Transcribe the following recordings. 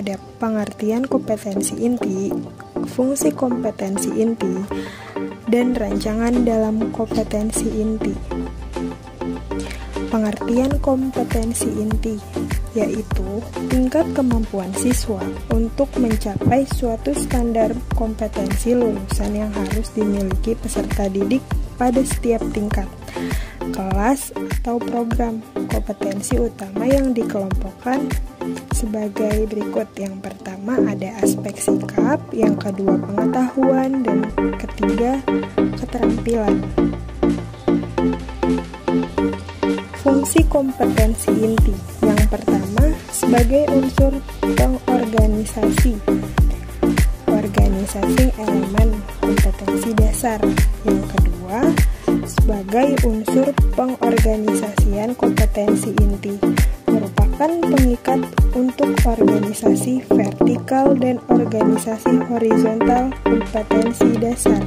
Ada pengertian kompetensi inti, fungsi kompetensi inti, dan rancangan dalam kompetensi inti. Pengertian kompetensi inti yaitu tingkat kemampuan siswa untuk mencapai suatu standar kompetensi lulusan yang harus dimiliki peserta didik pada setiap tingkat, kelas, atau program. Kompetensi utama yang dikelompokkan sebagai berikut. Yang pertama ada aspek sikap, yang kedua pengetahuan, dan ketiga keterampilan. Fungsi kompetensi inti. Yang pertama sebagai unsur pengorganisasi. Organisasi elemen kompetensi dasar. Yang kedua sebagai unsur pengorganisasian kompetensi inti, merupakan pengikat untuk organisasi vertikal dan organisasi horizontal kompetensi dasar.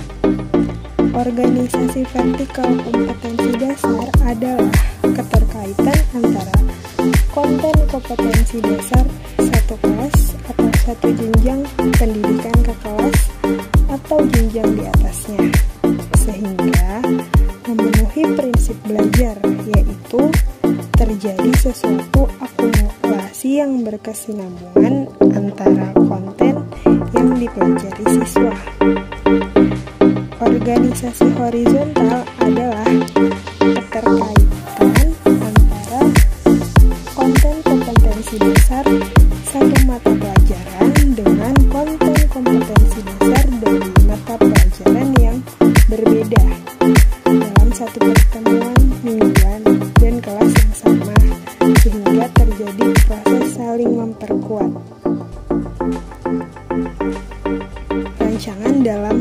Organisasi vertikal kompetensi dasar adalah keterkaitan antara konten kompetensi dasar satu kelas atau satu jenjang pendidikan ke kelas atau jenjang di atasnya, sehingga memenuhi prinsip belajar, yaitu terjadi sesuatu akumulasi yang berkesinambungan antara konten yang dipelajari siswa. Organisasi horizontal adalah keterkaitan antara konten kompetensi dasar satu mata pelajaran dengan konten kompetensi dasar dari mata pelajaran yang berbeda dalam satu pertemuan mingguan dan kelas yang sama, sehingga terjadi proses saling memperkuat. Rancangan dalam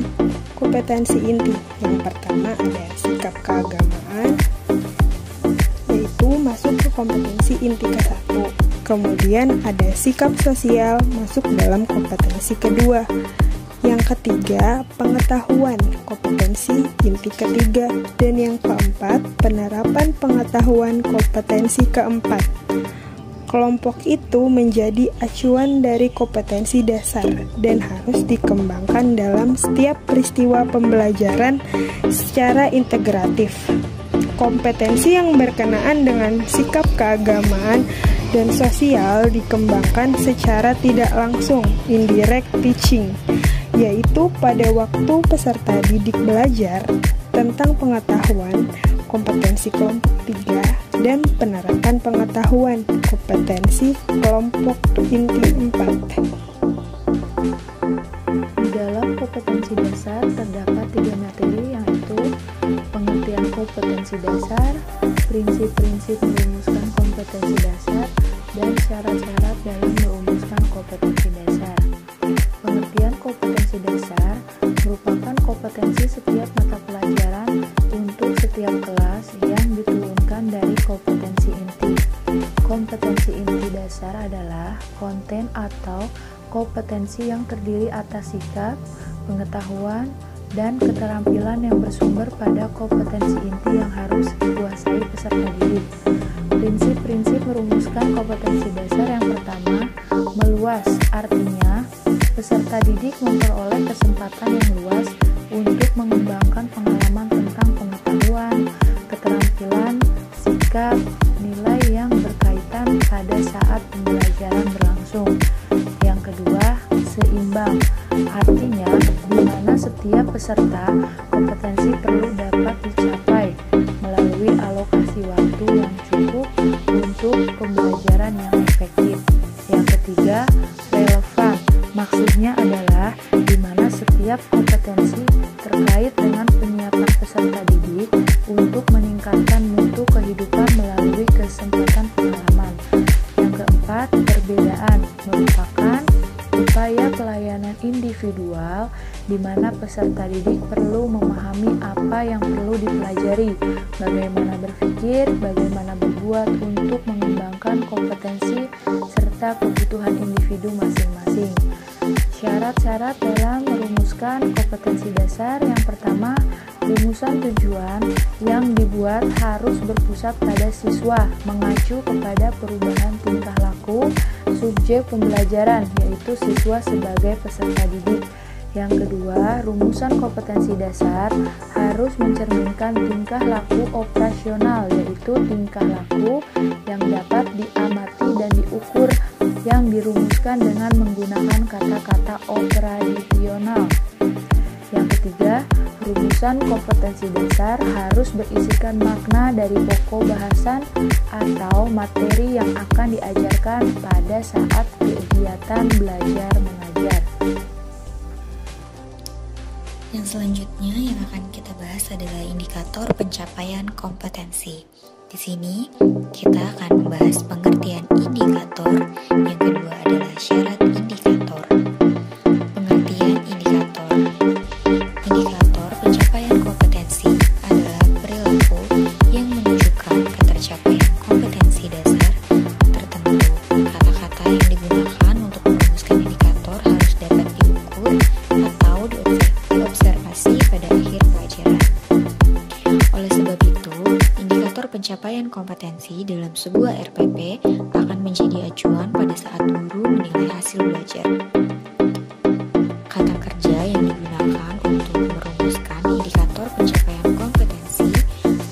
kompetensi inti. Yang pertama ada sikap keagamaan, yaitu masuk ke kompetensi inti ke-1. Kemudian ada sikap sosial, masuk dalam kompetensi kedua. Yang ketiga, pengetahuan, kompetensi inti ketiga. Dan yang keempat, penerapan pengetahuan, kompetensi keempat. Kelompok itu menjadi acuan dari kompetensi dasar dan harus dikembangkan dalam setiap peristiwa pembelajaran secara integratif. Kompetensi yang berkenaan dengan sikap keagamaan dan sosial dikembangkan secara tidak langsung, indirect teaching, yaitu pada waktu peserta didik belajar tentang pengetahuan, kompetensi kelompok 3, dan penerapan pengetahuan, kompetensi kelompok inti 4. Di dalam kompetensi dasar terdapat 3 materi, yaitu pengertian kompetensi dasar, prinsip-prinsip merumuskan kompetensi dasar, dan syarat-syarat dalam merumuskan kompetensi dasar. Pengertian kompetensi dasar merupakan kompetensi setiap mata pelajaran untuk setiap kelas yang diturunkan dari kompetensi inti. Kompetensi inti dasar adalah konten atau kompetensi yang terdiri atas sikap, pengetahuan, dan keterampilan yang bersumber pada kompetensi inti yang harus dikuasai peserta didik. Prinsip-prinsip merumuskan kompetensi dasar. Yang pertama, meluas, artinya peserta didik memperoleh kesempatan yang luas untuk mengembangkan pengalaman tentang pengetahuan, keterampilan, sikap, nilai yang berkaitan pada saat pembelajaran berlangsung. Yang kedua, seimbang, artinya di mana setiap peserta kompetensi perlu dapat dicapai melalui alokasi waktu yang cukup untuk pembelajaran yang efektif. Yang ketiga, relevan, maksudnya adalah di mana setiap kompetensi terkait dengan penyiapan peserta didik untuk meningkatkan mutu kehidupan melalui kesempatan pengalaman. individual di mana peserta didik perlu memahami apa yang perlu dipelajari, bagaimana berpikir, bagaimana berbuat untuk mengembangkan kompetensi serta kebutuhan individu masing-masing. Syarat-syarat dalam merumuskan kompetensi dasar: yang pertama, rumusan tujuan yang dibuat harus berpusat pada siswa, mengacu kepada perubahan tingkah laku subjek pembelajaran, yaitu siswa sebagai peserta didik. Yang kedua, rumusan kompetensi dasar harus mencerminkan tingkah laku operasional, yaitu tingkah laku yang dapat diamati dan diukur yang dirumuskan dengan menggunakan kata-kata operasional. Yang ketiga, rumusan kompetensi dasar harus berisikan makna dari pokok bahasan atau materi yang akan diajarkan pada saat kegiatan belajar mengajar. Yang selanjutnya yang akan kita bahas adalah indikator pencapaian kompetensi. Di sini kita akan membahas pengertian indikator. Yang kedua adalah syarat indikator. Pengertian indikator. Indikator pencapaian kompetensi adalah perilaku yang menunjukkan ketercapaian kompetensi dasar tertentu. Kata-kata yang digunakan untuk merumuskan indikator harus dapat diukur atau diobservasi pada akhir pelajaran. Oleh sebab itu, indikator pencapaian kompetensi dalam sebuah RPP akan menjadi acuan pada saat guru menilai hasil belajar. Kata kerja yang digunakan untuk merumuskan indikator pencapaian kompetensi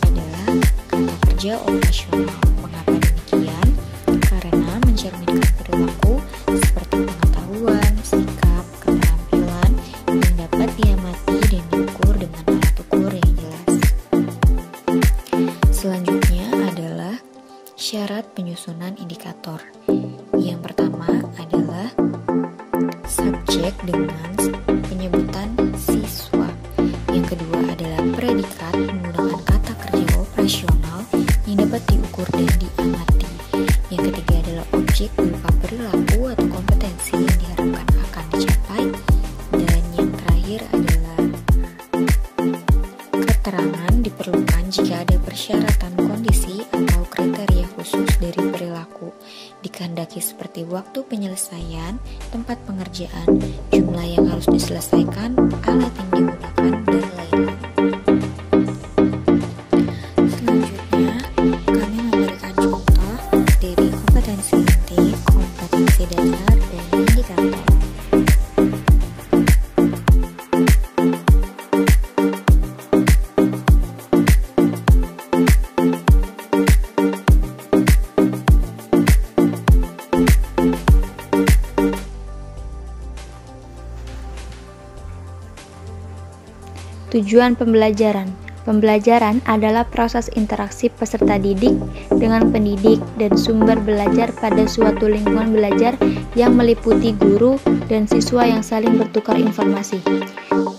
adalah kata kerja operasional. Mengapa demikian? Karena mencerminkan perilaku seperti pengetahuan, sikap, keterampilan yang dapat diamati dan diukur dengan alat ukur yang jelas. Selanjutnya adalah syarat penyusunan indikator. Yang pertama adalah subjek dengan penyebutan siswa. Yang kedua adalah predikat menggunakan kata kerja operasional yang dapat diukur dan diamati. Yang ketiga adalah objek berupa perilaku atau kompetensi yang diharapkan akan dicapai. Dan yang terakhir adalah keterangan diperlukan jika ada persyaratan kondisi atau kriteria khusus dari perilaku, dikehendaki seperti waktu penyelesaian, tempat pengerjaan, jumlah yang harus diselesaikan, alat yang digunakan, dan lain-lain. Selanjutnya, kami memberikan contoh dari kompetensi inti, kompetensi dasar, dan indikator. Tujuan pembelajaran. Pembelajaran adalah proses interaksi peserta didik dengan pendidik dan sumber belajar pada suatu lingkungan belajar yang meliputi guru dan siswa yang saling bertukar informasi.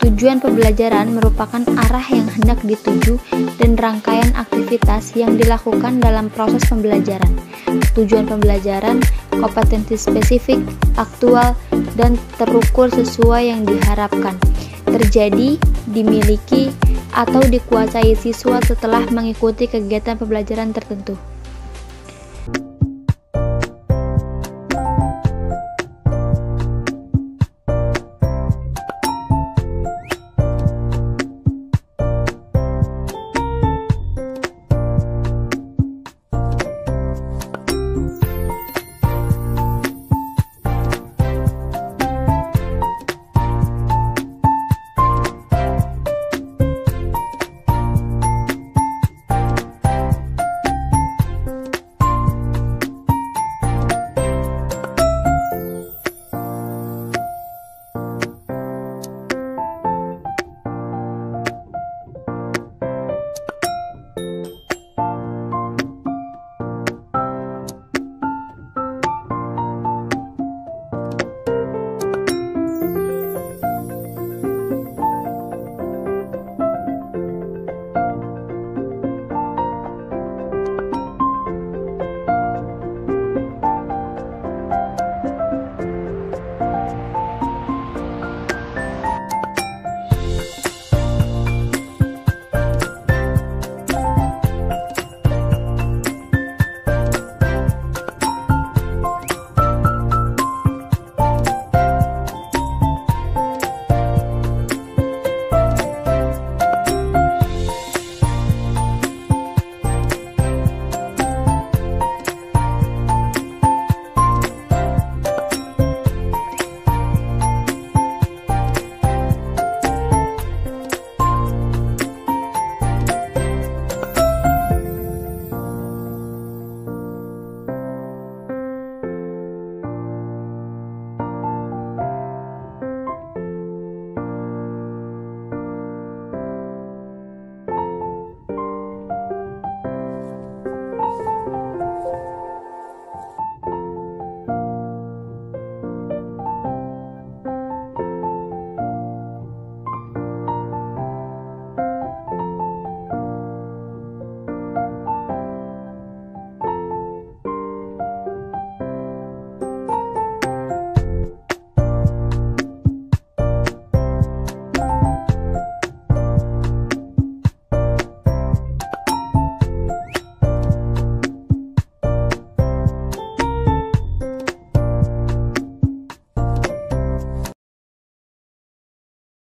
Tujuan pembelajaran merupakan arah yang hendak dituju dan rangkaian aktivitas yang dilakukan dalam proses pembelajaran. Tujuan pembelajaran, kompetensi spesifik, aktual, dan terukur sesuai yang diharapkan, terjadi, dimiliki, atau dikuasai siswa setelah mengikuti kegiatan pembelajaran tertentu.